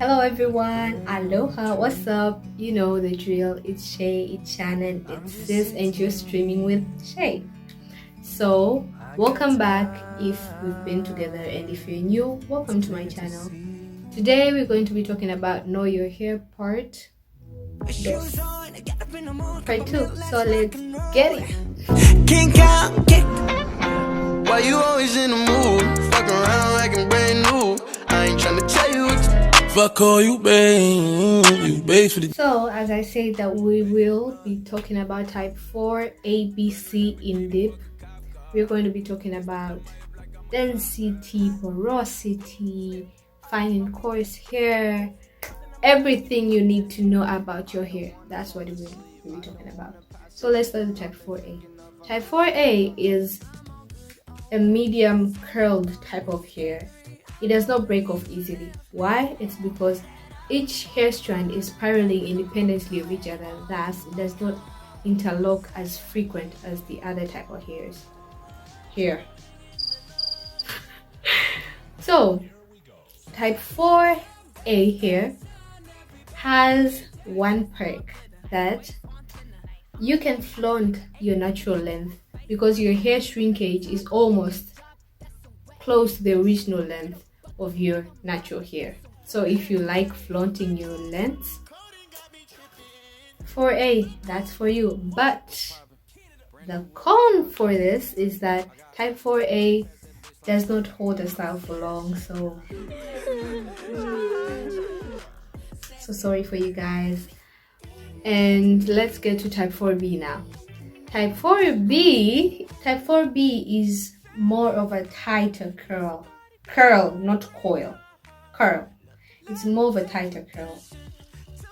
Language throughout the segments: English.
Hello everyone, aloha, what's up? You know the drill, it's Shay, it's Shannon, it's Sis, and you're streaming with Shay. So, welcome back if we've been together, and if you're new, welcome to my channel. Today we're going to be talking about Know Your Hair part 2. So let's get it. Can't count, why you always in the mood? Fuck around like I'm brand new. I ain't tryna tell you what to fuck all you babe for the. So as I said that we will be talking about type 4 ABC in depth. We're going to be talking about density, porosity, fine and coarse hair, everything you need to know about your hair. That's what we'll be talking about. So let's start with type 4A. Type 4A is a medium curled type of hair. It does not break off easily. Why? It's because each hair strand is spiraling independently of each other, thus it does not interlock as frequent as the other type of hairs. Here. So, type 4A hair has one perk that you can flaunt your natural length because your hair shrinkage is almost close to the original length of your natural hair. So if you like flaunting your length, 4A, that's for you. But the con for this is that type 4A does not hold a style for long, so sorry for you guys. And let's get to type 4B now. Type 4B is more of a tighter curl, not coil, curl. It's more of a tighter curl.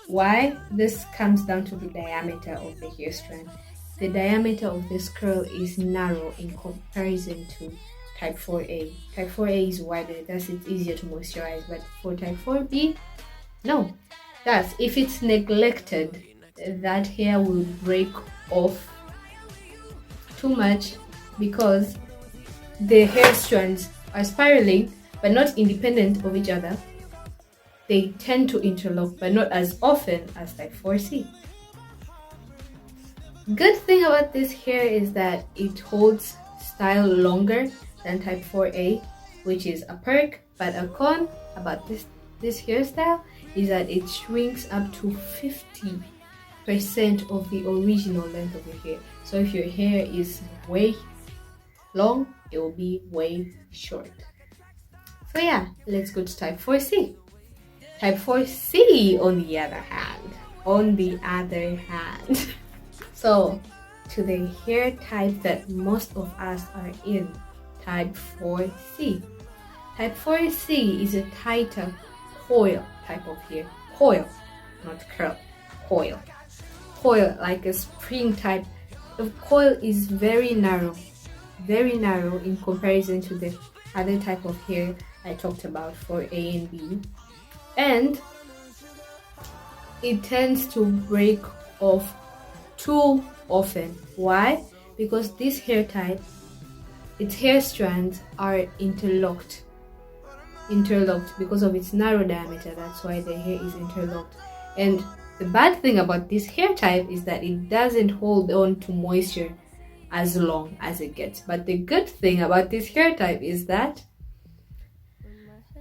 Why? This comes down to the diameter of the hair strand. The diameter of this curl is narrow in comparison to type 4A. Type 4A is wider, thus it's easier to moisturize, but for type 4B, no. Thus, if it's neglected, that hair will break off too much because the hair strands are spiraling but not independent of each other. They tend to interlock but not as often as type 4C. Good thing about this hair is that it holds style longer than type 4A, which is a perk, but a con about this hairstyle is that it shrinks up to 50% of the original length of your hair. So if your hair is way long, it will be way short. So yeah, let's go to type 4C. Type 4C on the other hand, so to the hair type that most of us are in, type 4C. Type 4C is a tighter coil type of hair. Coil, not curl. Coil. Coil, like a spring type. The coil is very narrow in comparison to the other type of hair I talked about for A and B. And it tends to break off too often. Why? Because this hair type, its hair strands are interlocked because of its narrow diameter. That's why the hair is interlocked. And the bad thing about this hair type is that it doesn't hold on to moisture as long as it gets. But the good thing about this hair type is that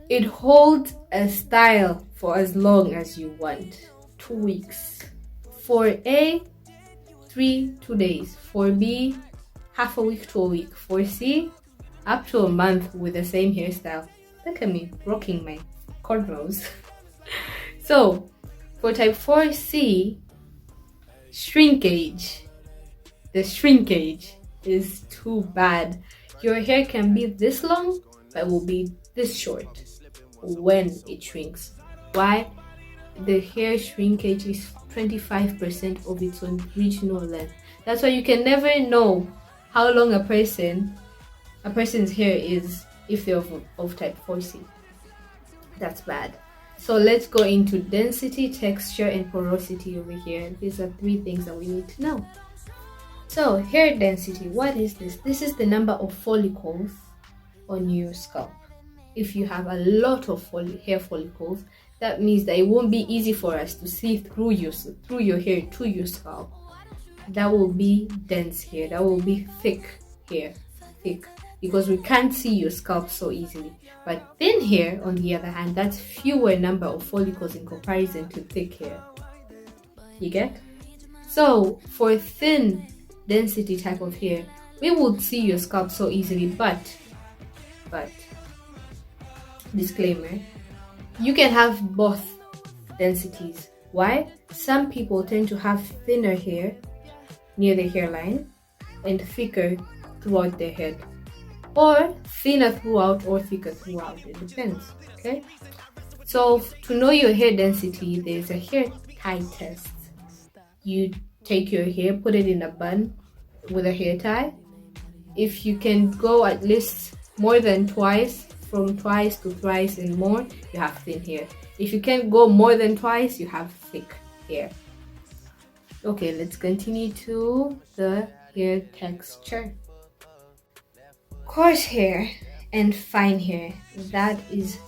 it holds a style for as long as you want. 2 weeks. For A, 2 days. For B, half a week to a week. For C, up to a month with the same hairstyle. Look at me rocking my cornrows. So for type 4C, the shrinkage is too bad. Your hair can be this long but will be this short when it shrinks. Why? The hair shrinkage is 25% of its original length. That's why you can never know how long a person's hair is if they're of type 4C. That's bad. So let's go into density, texture, and porosity over here. These are 3 things that we need to know. So hair density, what is this? This is the number of follicles on your scalp. If you have a lot of hair follicles, that means that it won't be easy for us to see through your hair to your scalp. That will be dense hair, that will be thick hair, thick, because we can't see your scalp so easily. But thin hair, on the other hand, that's fewer number of follicles in comparison to thick hair. You get? So for thin density type of hair, we would see your scalp so easily, but disclaimer, you can have both densities. Why? Some people tend to have thinner hair near the hairline and thicker throughout their head, or thinner throughout or thicker throughout. It depends. Okay, so to know your hair density, there's a hair tie test. You take your hair, put it in a bun with a hair tie. If you can go at least more than twice, from twice to thrice and more, you have thin hair. If you can't go more than twice, you have thick hair. Okay, let's continue to the hair texture. Coarse hair and fine hair, that is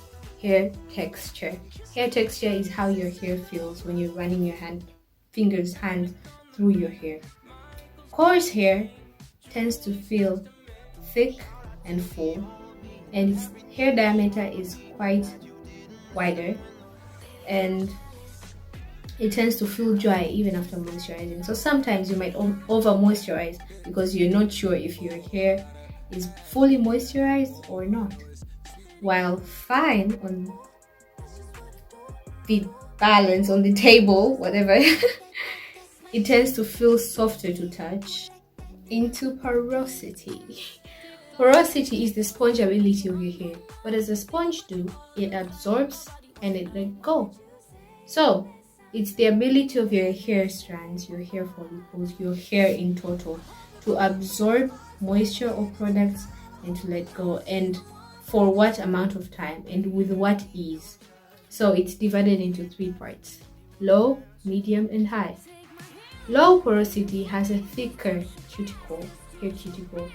hair texture. Hair texture is how your hair feels when you're running your hand through your hair. Coarse hair tends to feel thick and full, and its hair diameter is quite wider, and it tends to feel dry even after moisturizing. So sometimes you might over moisturize because you're not sure if your hair is fully moisturized or not. While fine, on the balance, on the table, whatever, it tends to feel softer to touch. Into porosity. Porosity is the spongeability of your hair. What does a sponge do? It absorbs and it lets go. So it's the ability of your hair strands, your hair follicles, your hair in total to absorb moisture or products and to let go, and for what amount of time and with what ease. So it's divided into 3 parts: low, medium, and high. Low porosity has a thicker cuticle, hair cuticle.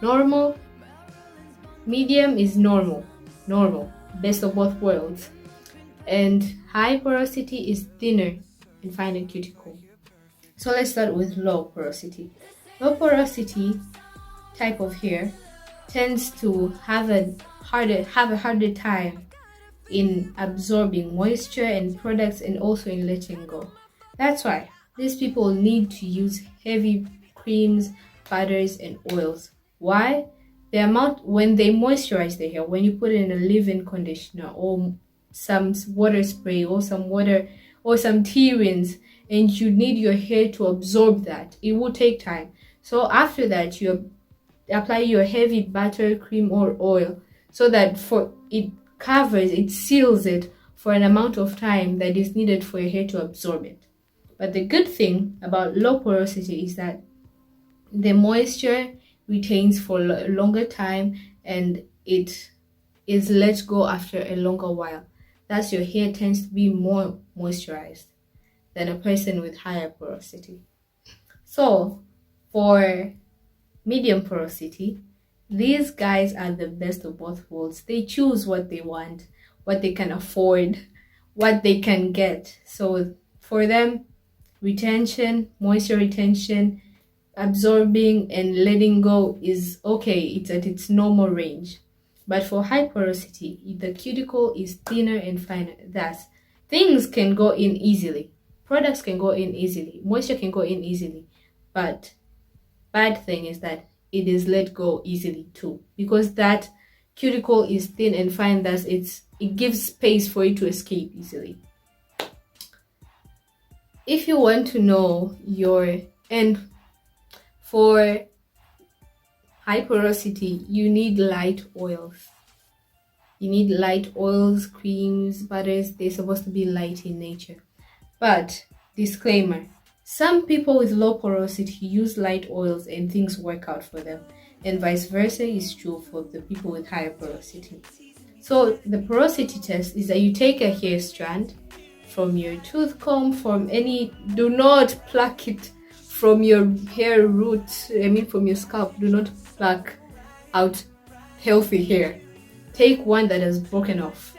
Normal, medium is normal, best of both worlds. And high porosity is thinner and finer cuticle. So let's start with low porosity. Low porosity type of hair tends to have a harder time in absorbing moisture and products, and also in letting go. That's why these people need to use heavy creams, butters, and oils. Why? The amount, when they moisturize their hair, when you put it in a leave-in conditioner or some water spray or some water or some tea rinse, and you need your hair to absorb that, it will take time. So after that, you apply your heavy butter, cream, or oil, so that it seals it for an amount of time that is needed for your hair to absorb it. But the good thing about low porosity is that the moisture retains for a longer time, and it is let go after a longer while. Thus, your hair tends to be more moisturized than a person with higher porosity. So, for medium porosity, these guys are the best of both worlds. They choose what they want, what they can afford, what they can get. So for them, retention, moisture retention, absorbing and letting go is okay. It's at its normal range. But for high porosity, the cuticle is thinner and finer. Thus, things can go in easily. Products can go in easily. Moisture can go in easily. But bad thing is that it is let go easily too, because that cuticle is thin and fine. Thus, it gives space for it to escape easily. If you want to know for high porosity, you need light oils. You need light oils, creams, butters. They're supposed to be light in nature. But, disclaimer, some people with low porosity use light oils and things work out for them. And vice versa is true for the people with higher porosity. So, the porosity test is that you take a hair strand from your tooth comb, do not pluck it from your hair root, from your scalp. Do not pluck out healthy hair. Take one that has broken off.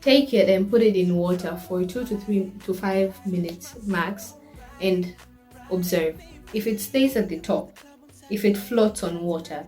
take it and put it in water for 2 to 3 to 5 minutes max and observe. If it stays at the top, if it floats on water,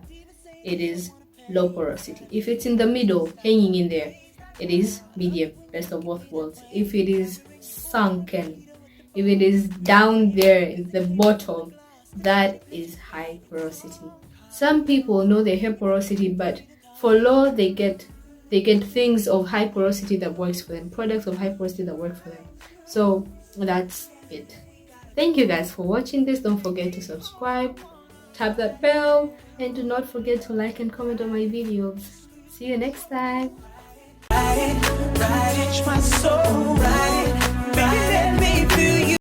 it is low porosity. If it's in the middle, hanging in there, it is medium, best of both worlds. If it is sunken, if it is down there in the bottom, that is high porosity. Some people know their hair porosity, but for law they get things of high porosity that works for them, products of high porosity that work for them. So that's it. Thank you guys for watching this. Don't forget to subscribe, tap that bell, and do not forget to like and comment on my videos. See you next time. Ride it, my soul, ride it.